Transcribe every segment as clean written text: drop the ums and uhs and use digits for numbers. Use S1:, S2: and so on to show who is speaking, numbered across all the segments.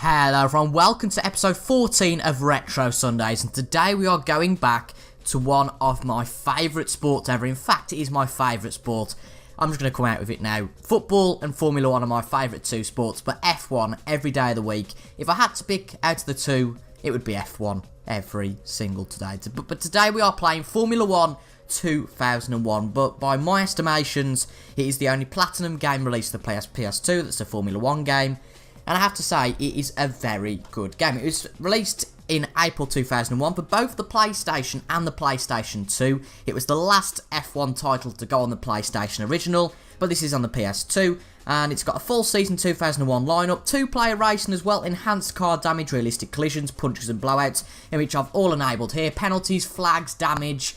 S1: Hello everyone, welcome to episode 14 of Retro Sundays, and today we are going back to one of my favourite sports ever. In fact, it is my favourite sport. I'm just going to come out with it now. Football and Formula 1 are my favourite two sports, but F1 every day of the week. If I had to pick out of the two, it would be F1 every single day. But today we are playing Formula 1 2001, but by my estimations, it is the only platinum game released to the PS2 that's a Formula 1 game. And I have to say, it is a very good game. It was released in April 2001 for both the PlayStation and the PlayStation 2. It was the last F1 title to go on the PlayStation original, but this is on the PS2. And it's got a full season 2001 lineup, 2-player racing as well, enhanced car damage, realistic collisions, punches and blowouts, in which I've all enabled here. Penalties, flags, damage,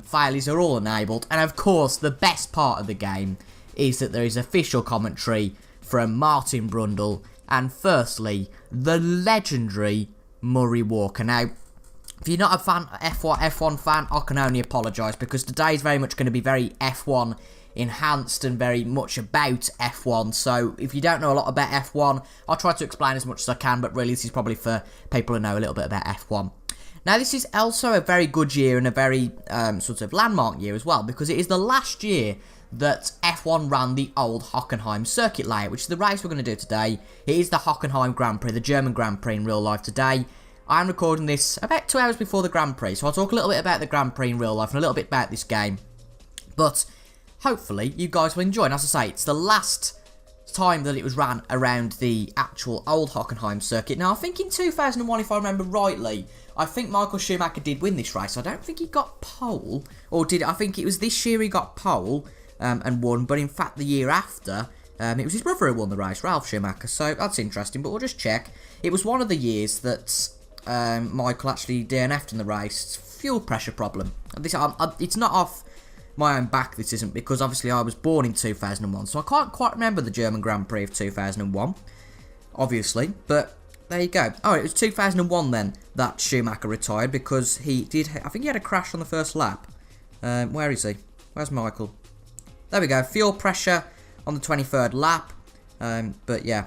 S1: failures are all enabled. And of course, the best part of the game is that there is official commentary from Martin Brundle, and firstly, the legendary Murray Walker. Now, if you're not a F1 fan, I can only apologise, because today is very much going to be very F1 enhanced and very much about F1, so if you don't know a lot about F1, I'll try to explain as much as I can, but really this is probably for people who know a little bit about F1. Now, this is also a very good year and a very sort of landmark year as well, because it is the last year that F1 ran the old Hockenheim circuit layout, which is the race we're going to do today. It is the Hockenheim Grand Prix, the German Grand Prix in real life today. I'm recording this about 2 hours before the Grand Prix, so I'll talk a little bit about the Grand Prix in real life and a little bit about this game. But hopefully you guys will enjoy. And as I say, it's the last time that it was ran around the actual old Hockenheim circuit. Now, I think in 2001, if I remember rightly, I think Michael Schumacher did win this race. I don't think he got pole, or did I think it was this year he got pole and won, but in fact the year after, it was his brother who won the race, Ralf Schumacher, so that's interesting, but we'll just check. It was one of the years that Michael actually DNF'd in the race. Fuel pressure problem. It's not off my own back, this isn't, because obviously I was born in 2001, so I can't quite remember the German Grand Prix of 2001, obviously, but there you go. Oh, it was 2001 then that Schumacher retired, because I think he had a crash on the first lap. Where is he? Where's Michael? There we go, fuel pressure on the 23rd lap, but yeah,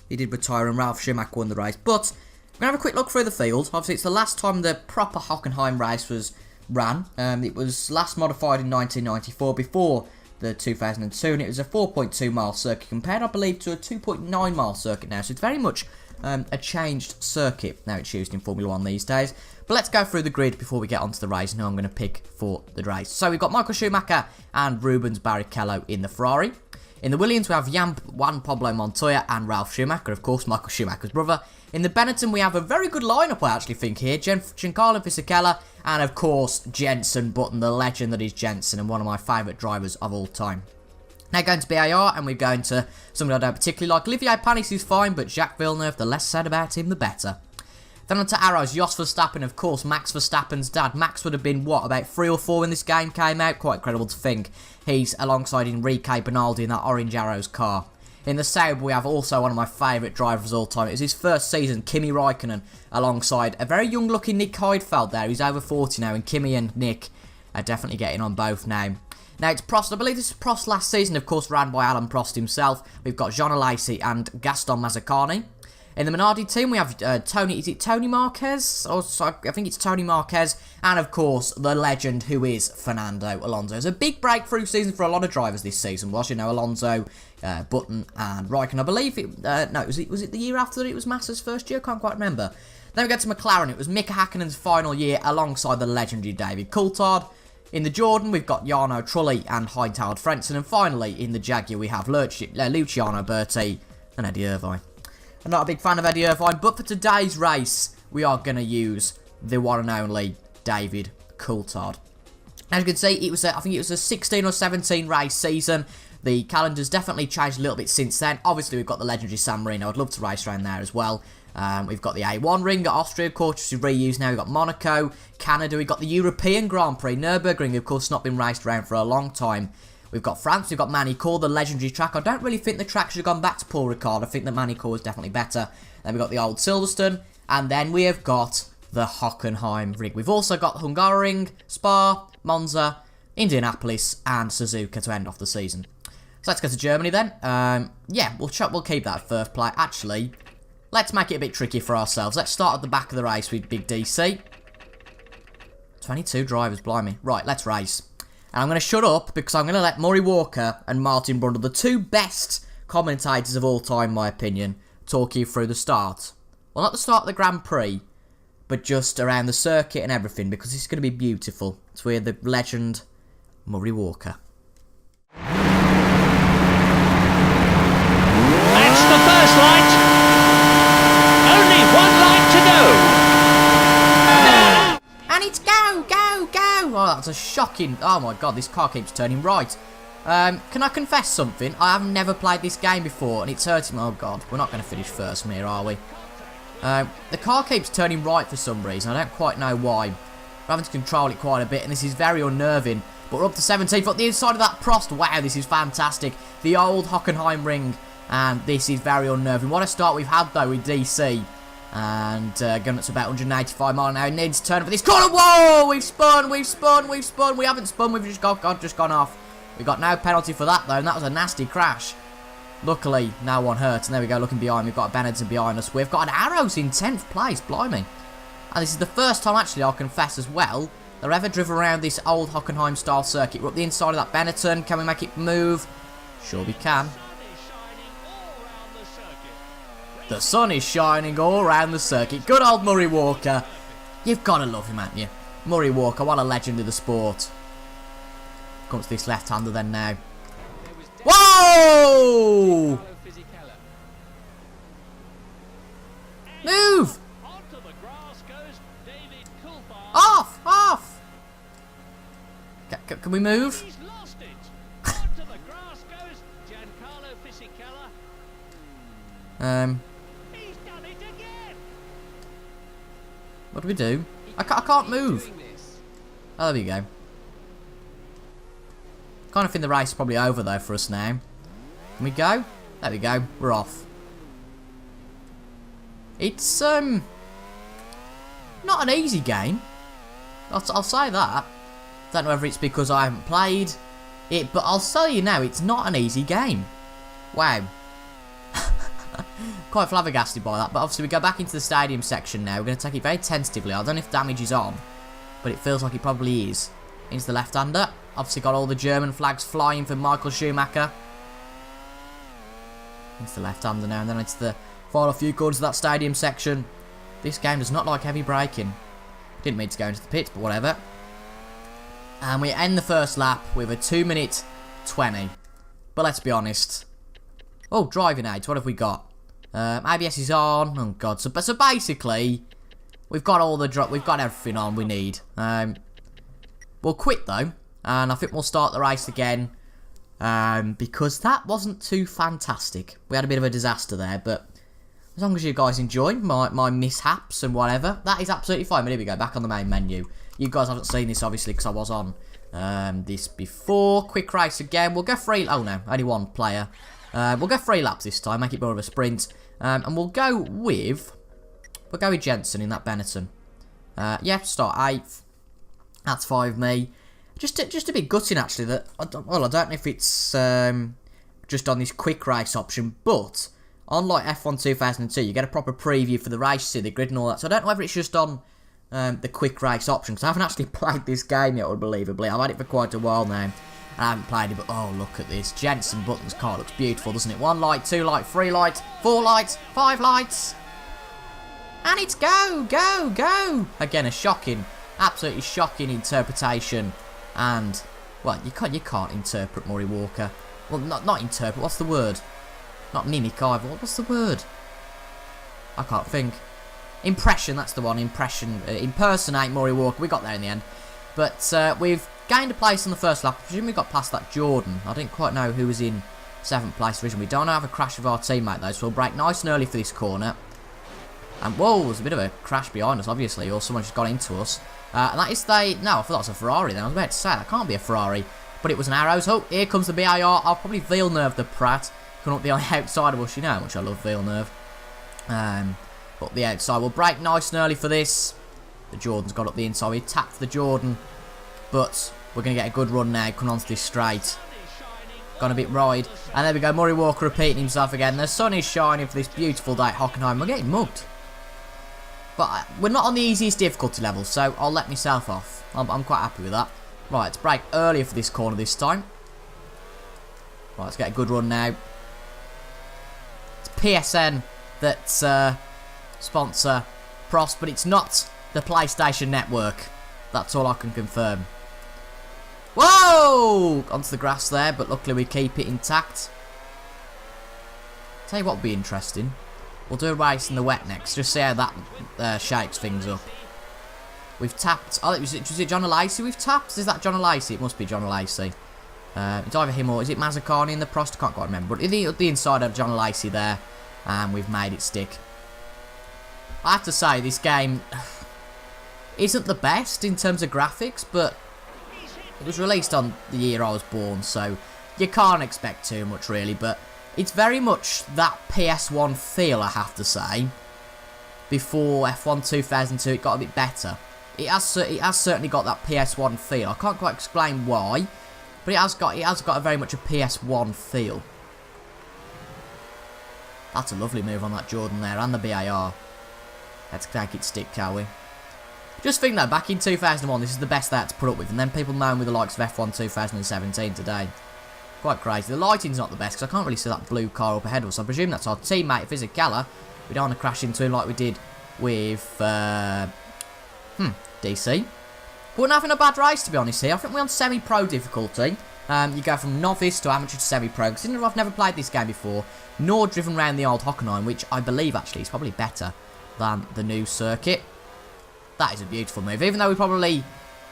S1: he did retire and Ralf Schumacher won the race. But we're going to have a quick look through the field. Obviously, it's the last time the proper Hockenheim race was ran. It was last modified in 1994 before the 2002, and it was a 4.2 mile circuit compared, I believe, to a 2.9 mile circuit now. So it's very much a changed circuit now it's used in Formula 1 these days. But let's go through the grid before we get onto the race and who I'm going to pick for the race. So we've got Michael Schumacher and Rubens Barrichello in the Ferrari. In the Williams, we have Juan Pablo Montoya and Ralf Schumacher, of course, Michael Schumacher's brother. In the Benetton, we have a very good lineup, I actually think, here. Giancarlo Fisichella and, of course, Jenson Button, the legend that is Jenson, and one of my favourite drivers of all time. Now going to BAR, and we're going to somebody I don't particularly like. Olivier Panis is fine, but Jacques Villeneuve, the less said about him, the better. Then on to arrows, Jos Verstappen, of course, Max Verstappen's dad. Max would have been, what, about 3 or 4 when this game came out? Quite incredible to think. He's alongside Enrique Bernaldi in that orange arrows car. In the Sauber, we have also one of my favourite drivers of all time. It was his first season, Kimi Räikkönen, alongside a very young-looking Nick Heidfeld there. He's over 40 now, and Kimi and Nick are definitely getting on both now. Now, it's Prost. I believe this is Prost last season, of course, ran by Alan Prost himself. We've got Jean Alesi and Gaston Mazzacani. In the Minardi team, we have Tony Marquez? I think it's Tony Marquez. And, of course, the legend who is Fernando Alonso. It's a big breakthrough season for a lot of drivers this season, was, you know, Alonso, Button and Raikkonen. I believe was it the year after that it was Massa's first year? I can't quite remember. Then we go to McLaren. It was Mika Häkkinen's final year alongside the legendary David Coulthard. In the Jordan, we've got Jarno Trulli and Heinz-Harald Frentzen. And finally, in the Jaguar, we have Luciano Berti and Eddie Irvine. I'm not a big fan of Eddie Irvine, but for today's race, we are going to use the one and only David Coulthard. As you can see, I think it was a 16 or 17 race season. The calendar's definitely changed a little bit since then. Obviously, we've got the legendary San Marino. I'd love to race around there as well. We've got the A1 ring at Austria, of course, which is reused now. We've got Monaco, Canada. We've got the European Grand Prix. Nürburgring, of course, not been raced around for a long time. We've got France, we've got Manicourt, the legendary track. I don't really think the track should have gone back to Paul Ricard. I think that Manicourt is definitely better. Then we've got the old Silverstone. And then we have got the Hockenheim rig. We've also got Hungaroring, Spa, Monza, Indianapolis, and Suzuka to end off the season. So let's go to Germany then. Yeah, we'll keep that first play. Actually, let's make it a bit tricky for ourselves. Let's start at the back of the race with Big DC. 22 drivers, blimey. Right, let's race. And I'm going to shut up because I'm going to let Murray Walker and Martin Brundle, the two best commentators of all time, in my opinion, talk you through the start. Well, not the start of the Grand Prix, but just around the circuit and everything, because it's going to be beautiful. It's with the legend Murray Walker.
S2: That's the first light. Only one light to go.
S1: And it's go, go, go. Oh, that's a shocking... Oh my god, this car keeps turning right. Can I confess something? I have never played this game before, and it's hurting me. Oh god, we're not going to finish first from here, are we? The car keeps turning right for some reason. I don't quite know why. We're having to control it quite a bit, and this is very unnerving. But we're up to 17th on the inside of that Prost. Wow, this is fantastic. The old Hockenheim ring, and this is very unnerving. What a start we've had, though, with DC. And going up to about 185 miles an hour. Needs to turn for this corner. Whoa! We've spun, we've spun, we've spun. We haven't spun, we've just gone off. We got no penalty for that, though, and that was a nasty crash. Luckily, no one hurt. And there we go, looking behind. We've got a Benetton behind us. We've got an Arrows in 10th place, blimey. And this is the first time, actually, I'll confess as well, they've ever driven around this old Hockenheim-style circuit. We're up the inside of that Benetton. Can we make it move? Sure we can. The sun is shining all around the circuit. Good old Murray Walker. You've got to love him, haven't you? Murray Walker, what a legend of the sport. Comes to this left-hander then now. Whoa! Move! Off! Off! Can we move? What do we do? I can't move. Oh, there we go. Kind of think the race is probably over though for us now. Can we go? There we go. We're off. It's not an easy game. I'll say that. Don't know whether it's because I haven't played it, but I'll tell you now, it's not an easy game. Wow. Quite flabbergasted by that, but obviously we go back into the stadium section now. We're going to take it very tentatively. I don't know if damage is on, but it feels like it probably is. Into the left-hander. Obviously got all the German flags flying for Michael Schumacher. Into the left-hander now, and then into the final few corners of that stadium section. This game does not like heavy braking. Didn't mean to go into the pits, but whatever. And we end the first lap with a 2-minute 20. But let's be honest. Oh, driving aids. What have we got? ABS is on. Oh god. So basically, we've got we've got everything on we need. We'll quit though, and I think we'll start the race again. Because that wasn't too fantastic. We had a bit of a disaster there, but as long as you guys enjoy my mishaps and whatever, that is absolutely fine. But here we go, back on the main menu. You guys haven't seen this obviously because I was on this before. Quick race again. We'll go free. Oh no, only one player. We'll go 3 laps this time, make it more of a sprint. And we'll go with Jensen in that Benetton. Yeah, start 8th. That's 5 me. Just a bit gutting actually that, I don't know if it's just on this quick race option, but on like F1 2002 you get a proper preview for the race, see the grid and all that, so I don't know whether it's just on the quick race option, because I haven't actually played this game yet, unbelievably. I've had it for quite a while now. I haven't played it, but oh, look at this. Jensen Button's car looks beautiful, doesn't it? 1 light, 2 light, 3 light, 4 lights, 5 lights. And it's go, go, go. Again, a shocking, absolutely shocking interpretation. And, well, you can't interpret Murray Walker. Well, not interpret, what's the word? Not mimic either, what's the word? I can't think. Impression, that's the one, impression. Impersonate Murray Walker, we got there in the end. But we've gained a place on the first lap. I presume we got past that Jordan. I didn't quite know who was in 7th place originally. We don't have a crash with our teammate though, so we'll brake nice and early for this corner. And whoa, there's a bit of a crash behind us, obviously, or someone just got into us. And that is no, I thought that was a Ferrari then. I was about to say, that can't be a Ferrari. But it was an Arrows. Oh, here comes the BIR. I'll probably Villeneuve the Prat. Coming up the outside of us. You know how much I love Villeneuve. But the outside, we'll brake nice and early for this. The Jordan's got up the inside. We tapped the Jordan. But we're going to get a good run now, coming onto this straight. Gone a bit wide. And there we go, Murray Walker repeating himself again. The sun is shining for this beautiful day at Hockenheim. We're getting mugged. But we're not on the easiest difficulty level, so I'll let myself off. I'm quite happy with that. Right, let's brake earlier for this corner this time. Right, let's get a good run now. It's PSN that sponsor Prost, but it's not the PlayStation Network. That's all I can confirm. Whoa! Onto the grass there, but luckily we keep it intact. Tell you what would be interesting. We'll do a race in the wet next, just see how that shapes things up. We've tapped. Oh, was it John Lacey we've tapped? Is that John Lacey? It must be John Lacey. It's either him or is it Mazzacani in the Prost? I can't quite remember. But the inside of John Lacey there, and we've made it stick. I have to say, this game isn't the best in terms of graphics, but it was released on the year I was born, so you can't expect too much really, but it's very much that PS1 feel, I have to say. Before F1 2002 it got a bit better. It has certainly got that PS1 feel. I can't quite explain why, but it has got a very much a PS1 feel. That's a lovely move on that Jordan there, and the BAR. Let's take it stick, shall we? Just think though, back in 2001, this is the best they had to put up with, and then people known with the likes of F1 2017 today. Quite crazy. The lighting's not the best, because I can't really see that blue car up ahead of us. I presume that's our teammate, Fisichella. We don't want to crash into him like we did with DC. But we're not having a bad race, to be honest here. I think we're on semi-pro difficulty. You go from novice to amateur to semi-pro. Considering I've never played this game before, nor driven around the old Hockenheim, which I believe actually is probably better than the new circuit. That is a beautiful move. Even though we probably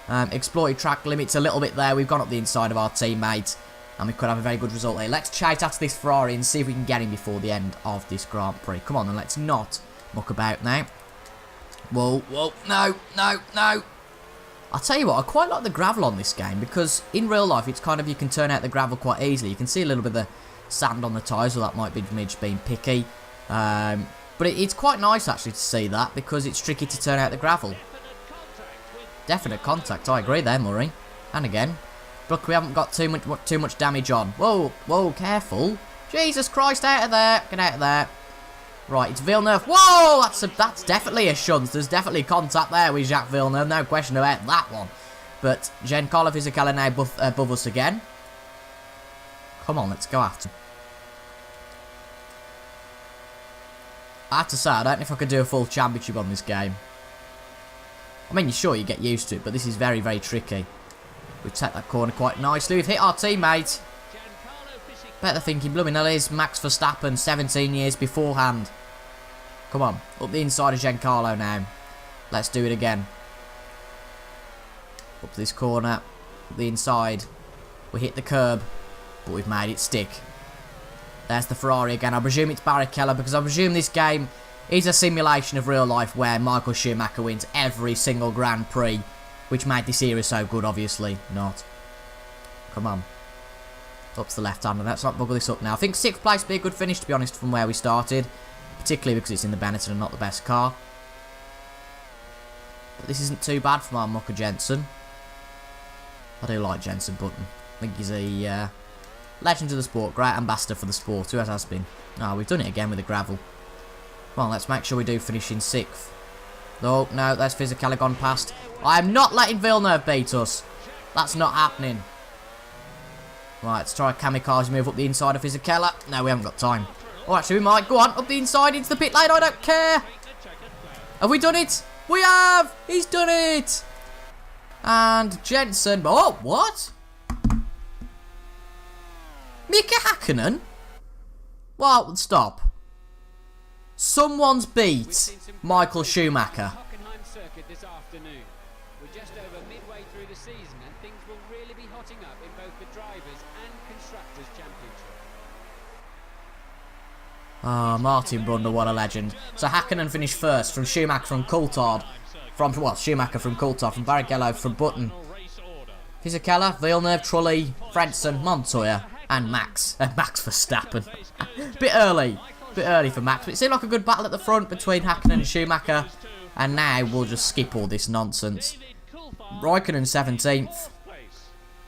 S1: exploited track limits a little bit there, we've gone up the inside of our teammate, and we could have a very good result here. Let's chase after this Ferrari and see if we can get him before the end of this Grand Prix. Come on, and let's not muck about now. Whoa, whoa, no, no, no. I'll tell you what, I quite like the gravel on this game, because in real life, it's kind of, you can turn out the gravel quite easily. You can see a little bit of the sand on the tyres, or that might be me just being picky. But it's quite nice, actually, to see that, because it's tricky to turn out the gravel. Definite contact, I agree there, Murray. And again. Look, we haven't got too much damage on. Whoa, whoa, careful. Jesus Christ, out of there. Get out of there. Right, it's Villeneuve. Whoa, that's definitely a shunt. There's definitely contact there with Jacques Villeneuve. No question about that one. But Giancarlo Fisichella now above us again. Come on, let's go after him. I have to say, I don't know if I could do a full championship on this game. I mean, sure, you get used to it, but this is very, very tricky. We've taken that corner quite nicely. We've hit our teammate. Better thinking, blooming hell is Max Verstappen 17 years beforehand. Come on, up the inside of Giancarlo now. Let's do it again. Up this corner, up the inside. We hit the curb, but we've made it stick. There's the Ferrari again. I presume it's Barrichello, because I presume this game is a simulation of real life where Michael Schumacher wins every single Grand Prix, which made this era so good, obviously not. Come on. Up to the left hand, and let's not bugger this up now. I think 6th place would be a good finish, to be honest, from where we started. Particularly because it's in the Benetton and not the best car. But this isn't too bad from our mucker Jensen. I do like Jensen Button. I think he's a legend of the sport, great ambassador for the sport, who has been. Oh, we've done it again with the gravel. Well, let's make sure we do finish in 6th. Oh, no, there's Fisichella gone past. I am not letting Villeneuve beat us. That's not happening. Right, let's try a kamikaze move up the inside of Fisichella. No, we haven't got time. Oh, actually, we might. Go on, up the inside into the pit lane. I don't care. Have we done it? We have. He's done it. And Jensen. Oh, what? Mika Hakkinen? Well, stop. Someone's beat Michael Schumacher.
S2: We're just over midway through the season, and things will really be hotting up in both the Drivers' and Constructors' Championship.
S1: Ah, Martin Brundle, what a legend. So Hakkinen finished first from Schumacher from Coulthard. Schumacher from Coulthard, from Barrichello, from Button. Fisichella, Villeneuve, Trulli, Frentzen, Montoya, and Max. Max Verstappen. Bit early for Max, but it seemed like a good battle at the front between Hakkinen and Schumacher. And now we'll just skip all this nonsense. Raikkonen 17th.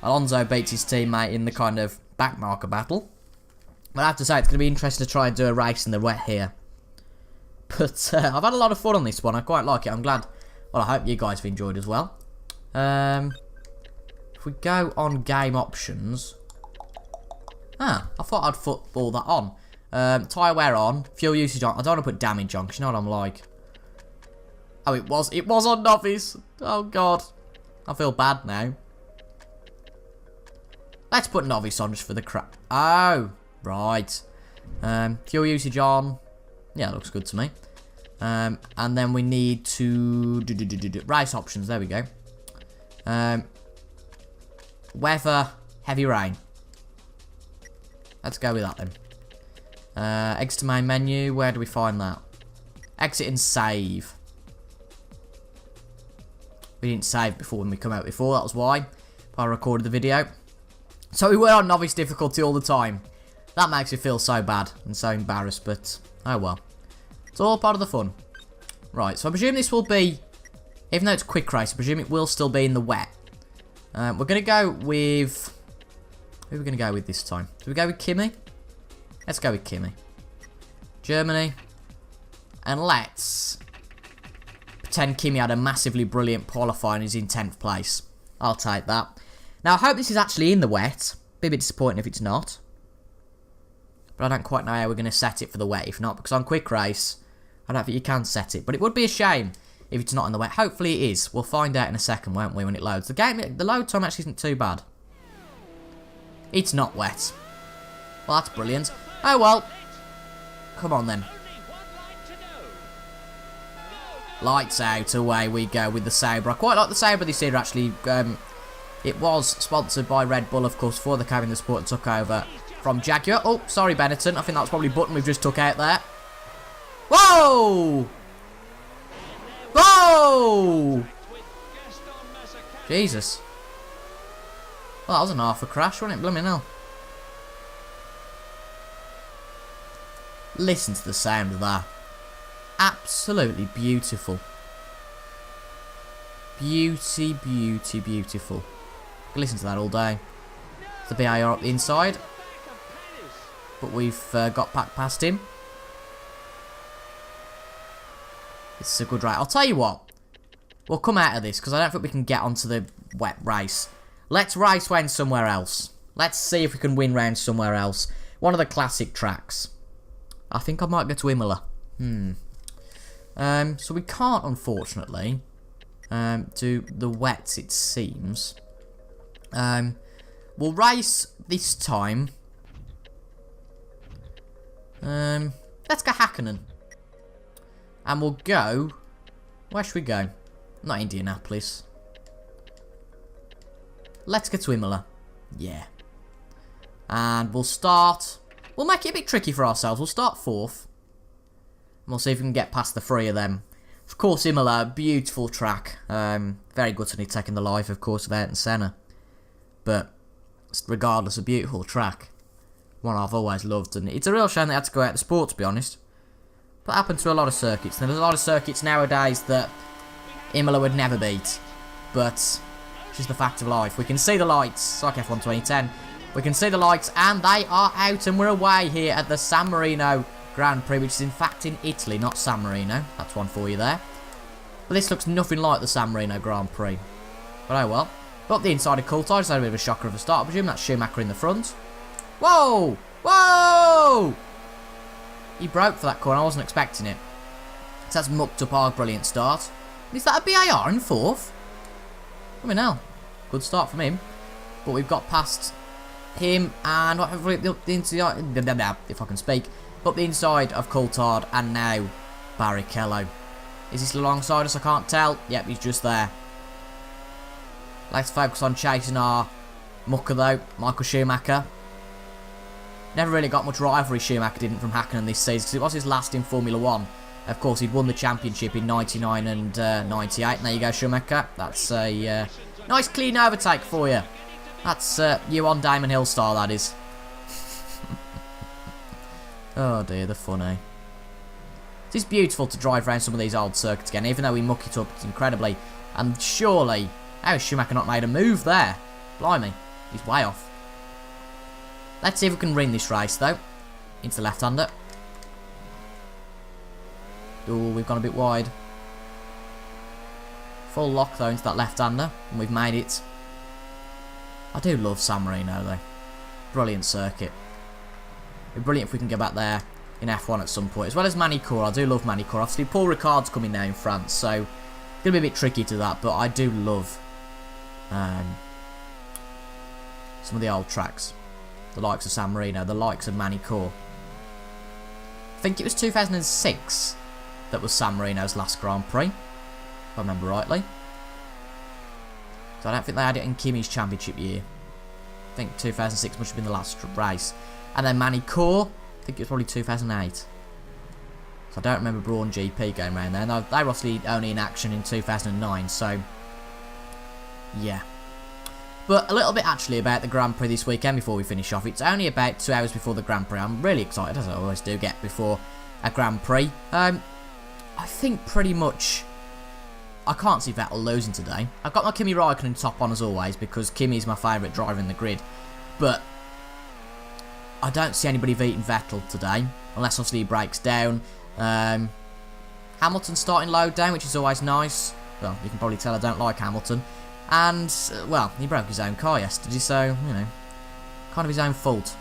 S1: Alonso beats his teammate in the kind of backmarker battle. But I have to say, it's going to be interesting to try and do a race in the wet here. But I've had a lot of fun on this one. I quite like it. I'm glad. Well, I hope you guys have enjoyed as well. If we go on game options. I thought I'd football that on. Tyre wear on. Fuel usage on. I don't want to put damage on because you know what I'm like. Oh, it was on novice. Oh, God. I feel bad now. Let's put novice on just for the crap. Oh, right. Fuel usage on. Yeah, looks good to me. And then we need to do race options. There we go. Weather, heavy rain. Let's go with that then. Exit to main menu. Where do we find that? Exit and save. We didn't save before when we come out before. That was why I recorded the video. So we were on novice difficulty all the time. That makes me feel so bad and so embarrassed, but oh well. It's all part of the fun. Right, so I presume this will be, even though it's quick race, I presume it will still be in the wet. We're going to go with, who are we going to go with this time? Do we go with Kimi? Let's go with Kimi. Germany. And let's pretend Kimi had a massively brilliant qualifying and is in 10th place. I'll take that. Now, I hope this is actually in the wet. Be a bit disappointing if it's not. But I don't quite know how we're going to set it for the wet. If not, because on quick race, I don't think you can set it. But it would be a shame if it's not in the wet. Hopefully it is. We'll find out in a second, won't we, when it loads. The load time actually isn't too bad. It's not wet. Well, that's brilliant. Oh, well. Come on, then. Lights out. Away we go with the Sabre. I quite like the Sabre this year, actually. It was sponsored by Red Bull, of course, before they came in the sport and took over from Jaguar. Oh, sorry, Benetton. I think that's probably Button we've just took out there. Whoa! Whoa! Jesus. Well, that was an half a crash, wasn't it? Blooming hell. Listen to the sound of that. Absolutely beautiful. Beauty, beauty, beautiful. Listen to that all day. The VAR up the inside. But we've got back past him. This is a good race. I'll tell you what. We'll come out of this because I don't think we can get onto the wet race. Let's race round somewhere else. Let's see if we can win round somewhere else. One of the classic tracks. I think I might go to Imola. So we can't, unfortunately, do the wets, it seems. We'll race this time. Let's go Hakkinen. And we'll go... Where should we go? Not Indianapolis. Let's get to Imola. Yeah. And we'll start... We'll make it a bit tricky for ourselves. We'll start 4th. And we'll see if we can get past the 3 of them. Of course, Imola, beautiful track. Very guttingly taking the life, of course, of Ayrton Senna. But regardless, a beautiful track. One I've always loved. And it's a real shame they had to go out of the sport, to be honest. But happened to a lot of circuits. And there's a lot of circuits nowadays that Imola would never beat. But it's just the fact of life. We can see the lights. It's like F1 2010. We can see the lights and they are out. And we're away here at the San Marino Grand Prix, which is in fact in Italy, not San Marino. That's one for you there. But this looks nothing like the San Marino Grand Prix. But oh well. Got the inside of Coulthard. Just had a bit of a shocker of a start. I presume that's Schumacher in the front. Whoa! Whoa! He broke for that corner. I wasn't expecting it. So that's mucked up our brilliant start. Is that a BAR in 4th? I mean, now. Good start from him. But we've got past him and the inside, if I can speak, but the inside of Coulthard and now Barrichello. Is he still alongside us? I can't tell. Yep, he's just there. Let's focus on chasing our mucker though, Michael Schumacher. Never really got much rivalry Schumacher didn't from Hakkinen this season because it was his last in Formula 1. Of course, he'd won the championship in 99 and 98. And there you go, Schumacher. That's a nice clean overtake for you. That's you on Diamond Hill style, that is. Oh dear, the fun, eh? It is beautiful to drive around some of these old circuits again, even though we muck it up incredibly. And surely, how has Schumacher not made a move there? Blimey, he's way off. Let's see if we can ring this race, though. Into the left-hander. Oh, we've gone a bit wide. Full lock, though, into that left-hander. And we've made it. I do love San Marino, though. Brilliant circuit. It'd be brilliant if we can get back there in F1 at some point. As well as Manicourt. I do love Manicourt. Obviously, Paul Ricard's coming now in France, so it's going to be a bit tricky to that. But I do love some of the old tracks. The likes of San Marino, the likes of Manicourt. I think it was 2006 that was San Marino's last Grand Prix, if I remember rightly. So I don't think they had it in Kimi's championship year. I think 2006 must have been the last race. And then Manicourt, I think it was probably 2008. So I don't remember Braun GP going around there. And they were obviously only in action in 2009, so yeah. But a little bit actually about the Grand Prix this weekend before we finish off. It's only about 2 hours before the Grand Prix. I'm really excited, as I always do get before a Grand Prix. I think pretty much I can't see Vettel losing today. I've got my Kimi Raikkonen top on as always because Kimi is my favourite driver in the grid. But I don't see anybody beating Vettel today, unless obviously he breaks down. Hamilton starting low down, which is always nice. Well, you can probably tell I don't like Hamilton. And, well, he broke his own car yesterday, so, you know, kind of his own fault.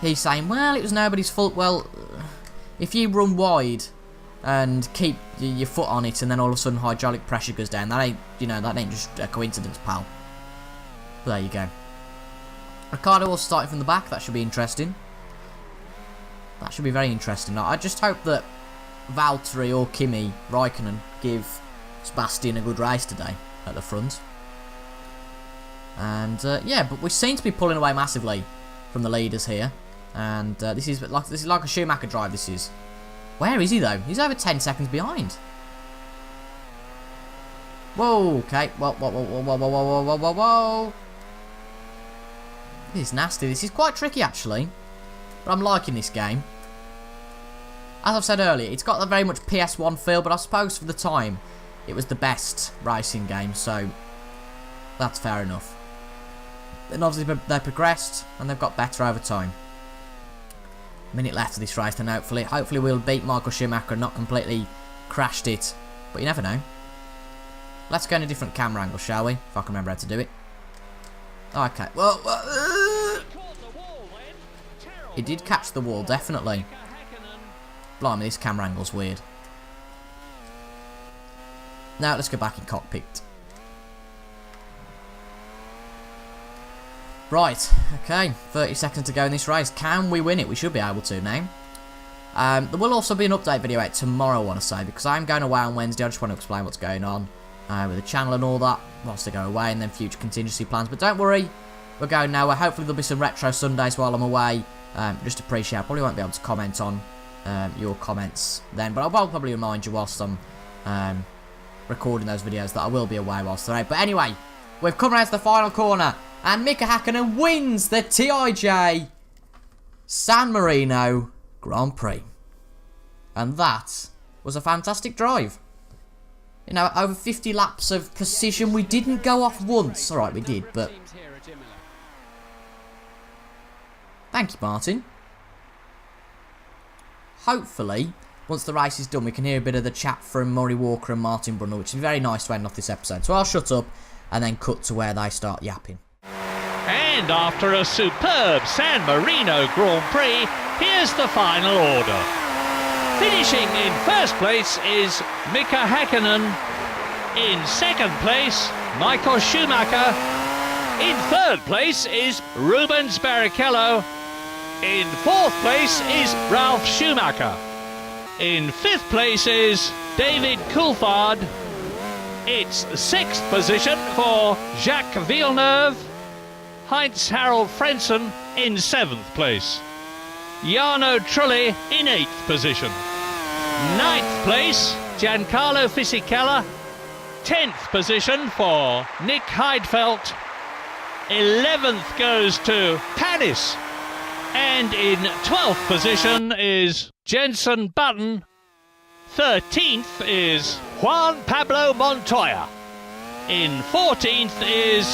S1: He's saying, well, it was nobody's fault. Well, if you run wide and keep your foot on it and then all of a sudden hydraulic pressure goes down, that ain't, you know, that ain't just a coincidence, pal. But there you go. Ricciardo also starting from the back. That should be interesting. That should be very interesting. I just hope that Valtteri or Kimi Raikkonen give Sebastian a good race today at the front. And yeah, but we seem to be pulling away massively from the leaders here. And this is like a Schumacher drive. This is. Where is he though? He's over 10 seconds behind. Whoa, okay. Whoa. This is nasty. This is quite tricky actually. But I'm liking this game. As I've said earlier, it's got a very much PS1 feel, but I suppose for the time it was the best racing game, so that's fair enough. And obviously they progressed and they've got better over time. A minute left of this race, and hopefully we'll beat Michael Schumacher and not completely crashed it. But you never know. Let's go in a different camera angle, shall we? If I can remember how to do it. Okay. Well, he did catch the wall, definitely. Blimey, this camera angle's weird. Now let's go back in cockpit. Right, okay, 30 seconds to go in this race. Can we win it? We should be able to now. There will also be an update video out tomorrow, I want to say, because I'm going away on Wednesday. I just want to explain what's going on with the channel and all that whilst I go away, and then future contingency plans. But don't worry, we're going nowhere. Hopefully there'll be some retro Sundays while I'm away. Just appreciate, I probably won't be able to comment on your comments then, but I'll probably remind you whilst I'm recording those videos that I will be away whilst they're out. But anyway, we've come around to the final corner. And Mika Hakkinen wins the TIJ San Marino Grand Prix. And that was a fantastic drive. You know, over 50 laps of precision. We didn't go off once. Alright, we did, but thank you, Martin. Hopefully, once the race is done, we can hear a bit of the chat from Murray Walker and Martin Brundle, which is very nice to end off this episode. So I'll shut up and then cut to where they start yapping.
S3: And after a superb San Marino Grand Prix, here's the final order. Finishing in first place is Mika Hakkinen. In second place, Michael Schumacher. In third place is Rubens Barrichello. In fourth place is Ralf Schumacher. In fifth place is David Coulthard. It's sixth position for Jacques Villeneuve. Heinz Harald Frentzen in seventh place. Jarno Trulli in eighth position. Ninth place, Giancarlo Fisichella. 10th position for Nick Heidfeld. 11th goes to Panis. And in 12th position is Jenson Button. 13th is Juan Pablo Montoya. In 14th is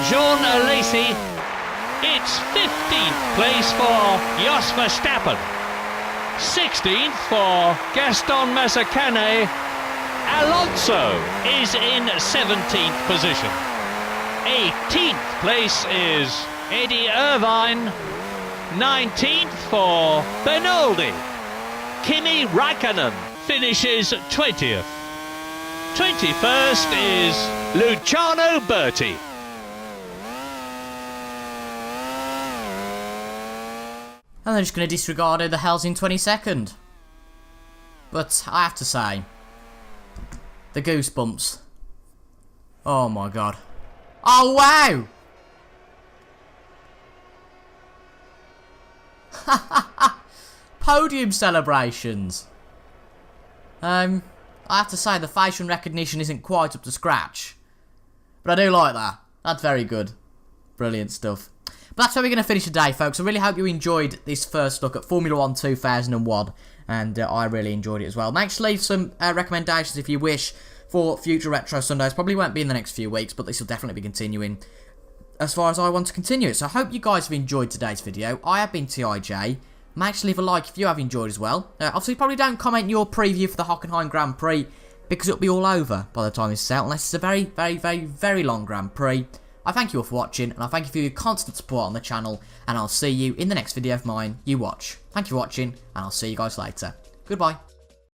S3: Jean Alesi. It's 15th place for Jos Verstappen. 16th for Gaston Mazzacane. Alonso is in 17th position. 18th place is Eddie Irvine. 19th for Bernaldi. Kimi Raikkonen finishes 20th. 21st is Luciano Berti.
S1: And they're just going to disregard who the hell's in 22nd. But I have to say, the goosebumps. Oh my god. Oh wow! Podium celebrations. I have to say the facial recognition isn't quite up to scratch. But I do like that. That's very good. Brilliant stuff. But that's where we're going to finish today, folks. I really hope you enjoyed this first look at Formula 1 2001. And I really enjoyed it as well. Make sure to leave some recommendations if you wish for future Retro Sundays. Probably won't be in the next few weeks, but this will definitely be continuing as far as I want to continue it. So I hope you guys have enjoyed today's video. I have been TIJ. Make sure to leave a like if you have enjoyed as well. Obviously, probably don't comment your preview for the Hockenheim Grand Prix because it'll be all over by the time this is out, unless it's a very, very, very, very long Grand Prix. I thank you all for watching, and I thank you for your constant support on the channel, and I'll see you in the next video of mine you watch. Thank you for watching, and I'll see you guys later. Goodbye.